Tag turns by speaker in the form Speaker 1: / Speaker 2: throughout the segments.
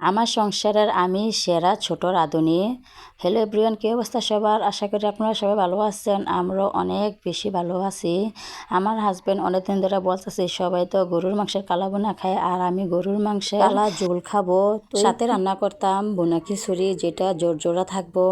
Speaker 1: আমার সংসারের আমি সেরা ছোট রাঁধুনি। হ্যালো এভরিওয়ান, কী অবস্থা সবার? আশা করি আপনারা সবাই ভালো আছেন। আমরাও অনেক বেশি ভালো আছি। আমার হাজব্যান্ড অনেকদিন ধরে বলতেছে সবাই তো গরুর মাংসের কালা বোনা খায়, আর আমি গরুর মাংসের কালা ঝোল খাবো। তো সাথে রান্না করতাম বোনা খিচুড়ি, যেটা জোড়া থাকবো।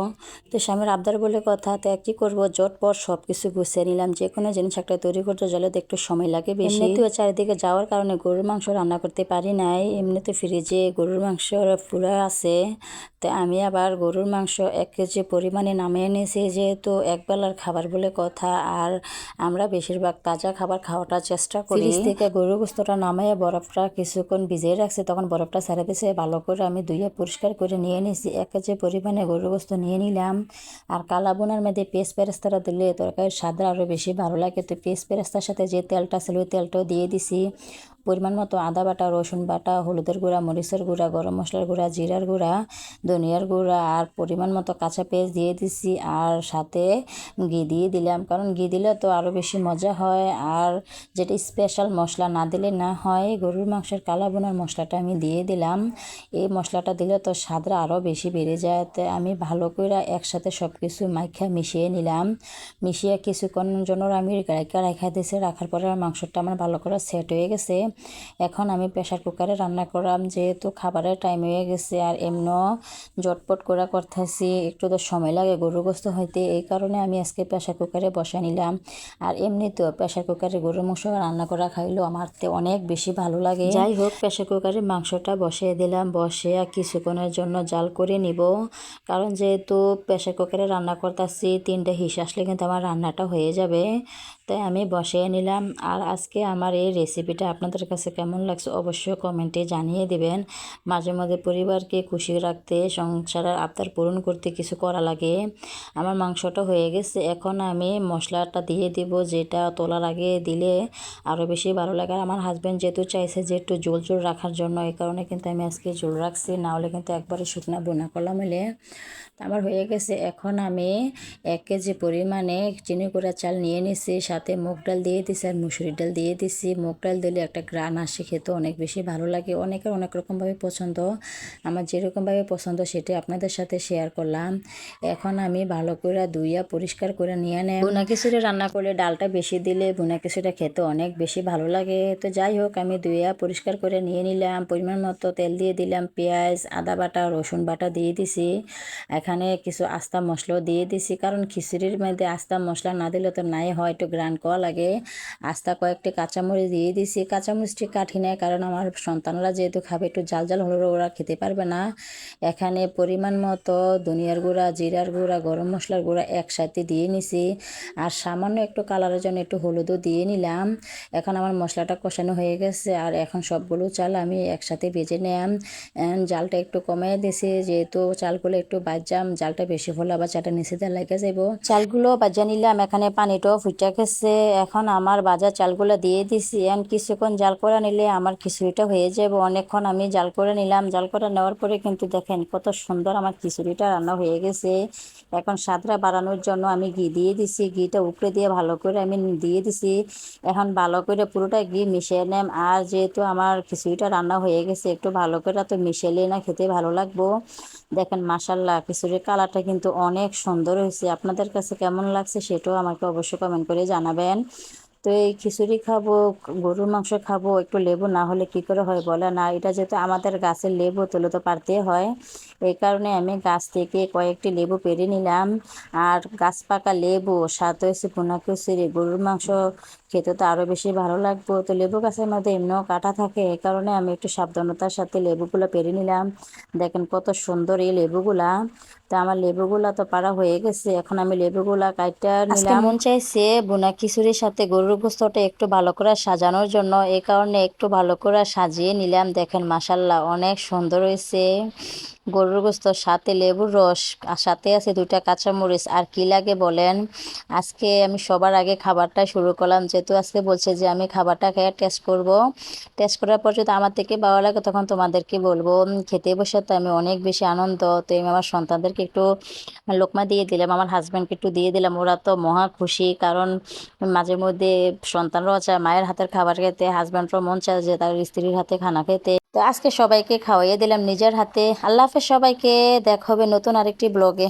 Speaker 1: তো স্বামীর আবদার বলে কথা, তো কী করবো, জটপট সব কিছু গুছিয়ে নিলাম। যে কোনো জিনিস একটা তৈরি করতে গেলে তো একটু সময় লাগে বেশি। এমনিতেও চারিদিকে যাওয়ার কারণে গরুর মাংস রান্না করতে পারি নাই। এমনিতে ফ্রিজে গরুর মাংস পুরা আছে। তো আমি আবার গরুর মাংস 1 কেজি পরিমাণে নামিয়ে নিয়েছি, যেহেতু একবেলার খাবার বলে কথা, আর আমরা বেশিরভাগ তাজা খাবার খাওয়াটার চেষ্টা করি। ফ্রিজ থেকে গরুর গোস্তটা নামিয়ে বরফটা কিছুক্ষণ ভিজিয়ে রাখছি, তখন বরফটা ছেড়ে দিয়েছে। ভালো করে আমি ধুয়ে পরিষ্কার করে নিয়ে নিয়েছি। 1 কেজি পরিমাণে গরুর গোস্ত নিয়ে নিলাম। আর কালা বোনার মধ্যে পেঁয়াজ বেরেস্তাটা দিলে তরকারির স্বাদ আরও বেশি ভালো লাগে। তো পেঁয়াজ বেরেস্তার সাথে যে তেলটা ছিল ওই তেলটাও দিয়ে দিছি। পরিমাণ মতো আদা বাটা, রসুন বাটা, হলুদের গুঁড়া, মরিচের গুঁড়া, গরম মশলার গুঁড়া, জিরার গুঁড়া, ধনিয়ার গুঁড়া, আর পরিমাণ মতো কাঁচা পেঁয়াজ দিয়ে দিছি। আর সাথে ঘি দিয়ে দিলাম, কারণ ঘি দিলে তো আরও বেশি মজা হয়। আর যেটা স্পেশাল মশলা না দিলে না হয়, গরুর মাংসের কালা বোনার মশলাটা আমি দিয়ে দিলাম। এই মশলাটা দিলে তো স্বাদটা আরও বেশি বেড়ে যায়। তো আমি ভালো করে একসাথে সব কিছু মাইখা মিশিয়ে নিলাম। মিশিয়ে কিছুক্ষণের জন্য আমি রেখা দিয়েছি। রাখার পরে মাংসটা আমার ভালো করে সেট হয়ে গেছে। এখন আমি প্রেশার কুকারে রান্না করলাম, যেহেতু খাবারের টাইম হয়ে গেছে, আর এমনও জটপট করে করতেছি, একটু তো সময় লাগে গরুর গোস্ত হইতে। এই কারণে আমি আজকে প্রেশার কুকারে বসে নিলাম। আর এমনিতেও প্রেশার কুকারে গরুর মাংস রান্না করা খাইলেও আমার অনেক বেশি ভালো লাগে। যাই হোক, প্রেশার কুকারে মাংসটা বসিয়ে দিলাম। বসে কিছুক্ষণের জন্য জাল করে নিব, কারণ যেহেতু প্রেশার কুকারে রান্না করতেছি 3টে হিস আসলে কিন্তু আমার রান্নাটা হয়ে যাবে। তাই আমি বসিয়ে নিলাম। আর আজকে আমার এই রেসিপিটা আপনাদের কাছে কেমন লাগছে অবশ্যই কমেন্টে জানিয়ে দিবেন। মাঝে মাঝে পরিবারকে খুশি রাখতে, সংসারের আবদার পূরণ করতে কিছু করা লাগে। আমার মাংসটা হয়ে গেছে। এখন আমি মশলাটা দিয়ে দিব, যেটা তোলার আগে দিলে আরও বেশি ভালো লাগে। আর আমার হাজব্যান্ড যেহেতু চাইছে যে একটু ঝোল রাখার জন্য, এই কারণে কিন্তু আমি আজকে ঝোল রাখছি, না হলে কিন্তু একবারে শুকনা বোনা করলাম হলে। আমার হয়ে গেছে। এখন আমি 1 কেজি পরিমাণে চিনি গুঁড়া চাল নিয়ে নিছি, সাথে মুগ ডাল দিয়ে দিছি আর মুসুরির ডাল দিয়ে দিছি। মুগ ডাল দিলে একটা গ্রান আসে, খেতে অনেক বেশি ভালো লাগে। অনেকের অনেক রকমভাবে পছন্দ, আমার যেরকমভাবে পছন্দ সেটা আপনাদের সাথে শেয়ার করলাম। এখন আমি ভালো করে ধুইয়া পরিষ্কার করে নিয়ে নেব। ভুনা খিচুড়ি রান্না করলে ডালটা বেশি দিলে ভুনা খিচুড়িটা খেতে অনেক বেশি ভালো লাগে। তো যাই হোক, আমি ধুইয়া পরিষ্কার করে নিয়ে নিলাম। পরিমাণ মতো তেল দিয়ে দিলাম, পেঁয়াজ, আদা বাটা, রসুন বাটা দিয়ে দিছি। এখানে কিছু আস্তা মশলাও দিয়ে দিছি, কারণ খিচুড়ির মধ্যে আস্তা মশলা না দিলে তো নাই হয়, একটু গ্রান করা লাগে। আস্তা কয়েকটি কাঁচামরিচ দিয়ে দিছি। কাঁচামরিচটি কাঠি নেয়, কারণ আমার সন্তানরা যেহেতু খাবে একটু জাল জাল হলে ওরা খেতে পারবে না। এখানে পরিমাণ মতো ধনিয়ার গুঁড়া, জিরার গুঁড়া, গরম মশলার গুঁড়া একসাথে দিয়ে নিছি। আর সামান্য একটু কালারের জন্য একটু হলুদও দিয়ে নিলাম। এখন আমার মশলাটা কষানো হয়ে গেছে। আর এখন সবগুলো চাল আমি একসাথে ভেজে নিলাম। জালটা একটু কমিয়ে দিছি, যেহেতু চালগুলো একটু বাজাম, জালটা বেশি হলে আবার চাটা নিচে দিয়ে লেগে যাবো। চালগুলো বাজা নিলাম, এখানে পানিটাও ফুটে গেছে। এখন আমার বাজা চালগুলো দিয়ে দিছি। এখন কিছুক্ষণ জাল করে নিলে আমার খিচুড়িটা হয়ে যাবে। অনেকক্ষণ আমি জাল করে নিলাম। জাল করে নেওয়ার পরে কিন্তু দেখেন কত সুন্দর আমার খিচুড়িটা রান্না হয়ে গেছে। এখন স্বাদটা বাড়ানোর জন্য আমি ঘি দিয়ে দিছি। ঘিটা উপরে দিয়ে ভালো করে আমি দিয়ে দিছি। এখন ভালো করে পুরোটা ঘি মিশিয়ে নেম। আর যেহেতু আমার খিচুড়িটা রান্না হয়ে গেছে, একটু ভালো করে তো মিশালে না খেতে ভালো লাগবো। দেখেন মাশাল্লাহ, খিচুড়ির কালারটা কিন্তু অনেক সুন্দর হয়েছে। আপনাদের কাছে কেমন লাগছে সেটাও আমাকে অবশ্যই কমেন্ট করে জানাবেন। তো এই খিচুড়ি খাবো, গরুর মাংস খাবো, একটু লেবু না হলে কি করে হয় বলে না? এটা যেহেতু আমাদের গাছের লেবু, তুলে তো পারতেই হয়। এই কারণে আমি গাছ থেকে কয়েকটি লেবু পেরে নিলাম। আর গাছ পাকা লেবু সাথে হয়েছে ভুনা খিচুড়ি, গরুর মাংস খেতে তো আরও বেশি ভালো লাগবো। তো লেবু গাছের মধ্যে এমনিও কাটা থাকে, এই কারণে আমি একটু সাবধানতার সাথে লেবুগুলো পেরে নিলাম। দেখেন কত সুন্দর এই লেবুগুলা। তো আমার লেবুগুলা তো পাড়া হয়ে গেছে। এখন আমি লেবুগুলা কাইটা নিলাম। মন চাইছে ভুনা খিচুড়ির সাথে গরুর গোস্তটা একটু ভালো করে সাজানোর জন্য, এই কারণে একটু ভালো করে সাজিয়ে নিলাম। দেখেন মাশাল্লাহ অনেক সুন্দর হয়েছে। গরুর গোস্ত সাথে লেবুর রস, আর সাথে আছে 2টা কাঁচামরিচ, আর কি লাগে বলেন? আজকে আমি সবার আগে খাবারটা শুরু করলাম, যেহেতু আজকে বলছে যে আমি খাবারটা খেয়ে টেস্ট করব। টেস্ট করার পর যদি আমার থেকে ভালো লাগে তখন তোমাদেরকে বলবো। খেতে বসে তো আমি অনেক বেশি আনন্দ। তো আমি আমার সন্তানদেরকে একটু লোকমা দিয়ে দিলাম, আমার হাজব্যান্ডকে একটু দিয়ে দিলাম। ওরা তো মহা খুশি, কারণ মাঝে মধ্যে সন্তানরাও চায় মায়ের হাতের খাবার খেতে, হাজব্যান্ডরাও মন চায় যে তার স্ত্রীর হাতে খানা খেতে। তো আজকে সবাইকে খাওয়াইয়ে দিলাম নিজের হাতে। আল্লাহ হাফেজ সবাইকে, দেখা হবে নতুন আরেকটি ব্লগে।